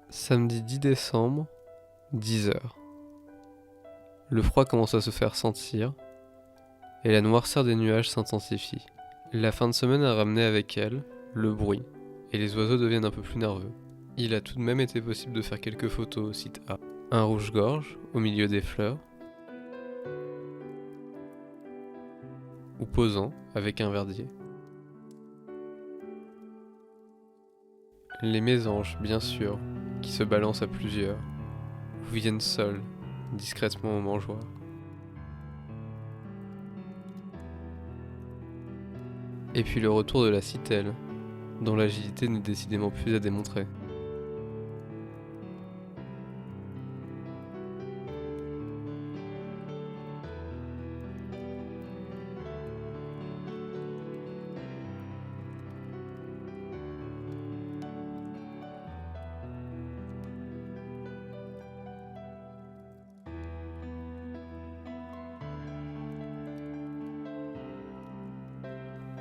Samedi 10 décembre, 10 heures. Le froid commence à se faire sentir et la noirceur des nuages s'intensifie. La fin de semaine a ramené avec elle le bruit et les oiseaux deviennent un peu plus nerveux. Il a tout de même été possible de faire quelques photos au site A. Un rouge-gorge au milieu des fleurs ou posant avec un verdier. Les mésanges, bien sûr, qui se balancent à plusieurs ou viennent seuls, discrètement au mangeoir. Et puis le retour de la citelle, dont l'agilité n'est décidément plus à démontrer.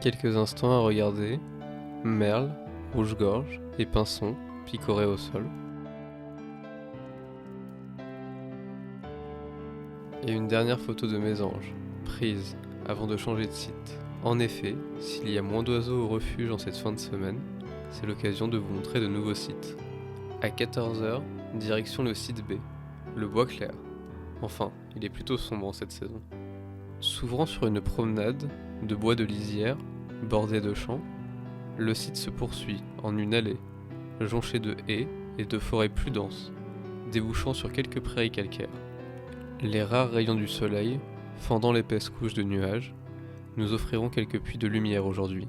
Quelques instants à regarder, merle, rouge-gorge et pinson picorés au sol. Et une dernière photo de mésange, prise avant de changer de site. En effet, s'il y a moins d'oiseaux au refuge en cette fin de semaine, c'est l'occasion de vous montrer de nouveaux sites. À 14 h, direction le site B, le bois clair. Enfin, il est plutôt sombre en cette saison. S'ouvrant sur une promenade de bois de lisière, bordée de champs, le site se poursuit en une allée, jonchée de haies et de forêts plus denses, débouchant sur quelques prairies calcaires. Les rares rayons du soleil, fendant l'épaisse couche de nuages, nous offriront quelques puits de lumière aujourd'hui,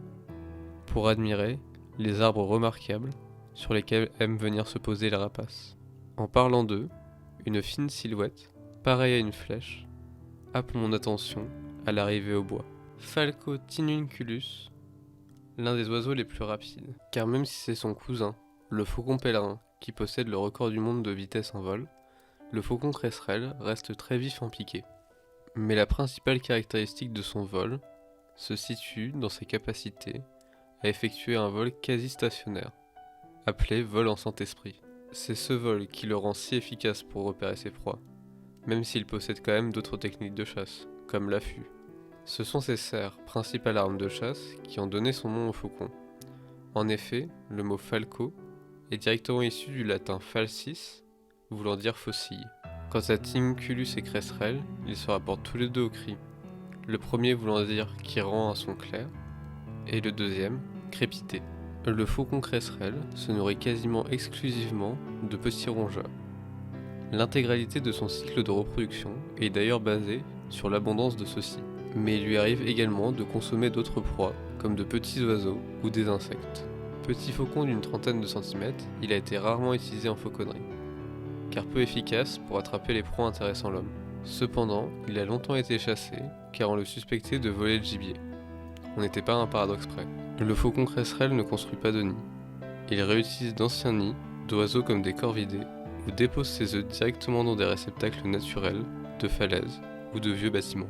pour admirer les arbres remarquables sur lesquels aiment venir se poser les rapaces. En parlant d'eux, une fine silhouette, pareille à une flèche, appelle mon attention à l'arrivée au bois. Falco tinunculus, l'un des oiseaux les plus rapides, car même si c'est son cousin, le faucon pèlerin, qui possède le record du monde de vitesse en vol, le faucon cresserelle reste très vif en piqué. Mais la principale caractéristique de son vol se situe dans ses capacités à effectuer un vol quasi stationnaire, appelé vol en Saint-Esprit. C'est ce vol qui le rend si efficace pour repérer ses proies, même s'il possède quand même d'autres techniques de chasse, comme l'affût. Ce sont ces cerfs, principale arme de chasse, qui ont donné son nom au faucon. En effet, le mot falco est directement issu du latin falcis, voulant dire faucille. Quant à tinculus et cresserelle, ils se rapportent tous les deux au cri. Le premier voulant dire qui rend un son clair, et le deuxième, crépiter. Le faucon cresserelle se nourrit quasiment exclusivement de petits rongeurs. L'intégralité de son cycle de reproduction est d'ailleurs basée sur l'abondance de ceux-ci. Mais il lui arrive également de consommer d'autres proies, comme de petits oiseaux ou des insectes. Petit faucon d'une trentaine de centimètres, il a été rarement utilisé en fauconnerie, car peu efficace pour attraper les proies intéressant l'homme. Cependant, il a longtemps été chassé, car on le suspectait de voler le gibier. On n'était pas à un paradoxe près. Le faucon cresserelle ne construit pas de nid. Il réutilise d'anciens nids, d'oiseaux comme des corvidés, ou dépose ses œufs directement dans des réceptacles naturels, de falaises ou de vieux bâtiments.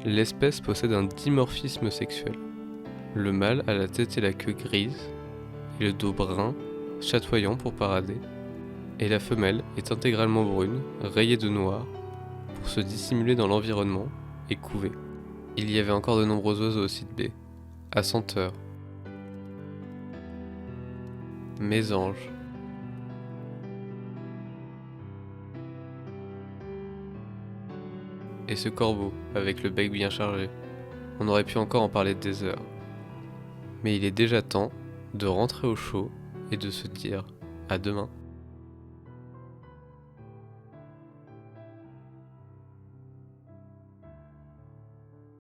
L'espèce possède un dimorphisme sexuel. Le mâle a la tête et la queue grises, et le dos brun, chatoyant pour parader, et la femelle est intégralement brune, rayée de noir, pour se dissimuler dans l'environnement et couver. Il y avait encore de nombreux oiseaux au site B, à senteur, mésanges, et ce corbeau avec le bec bien chargé. On aurait pu encore en parler des heures. Mais il est déjà temps de rentrer au chaud et de se dire à demain.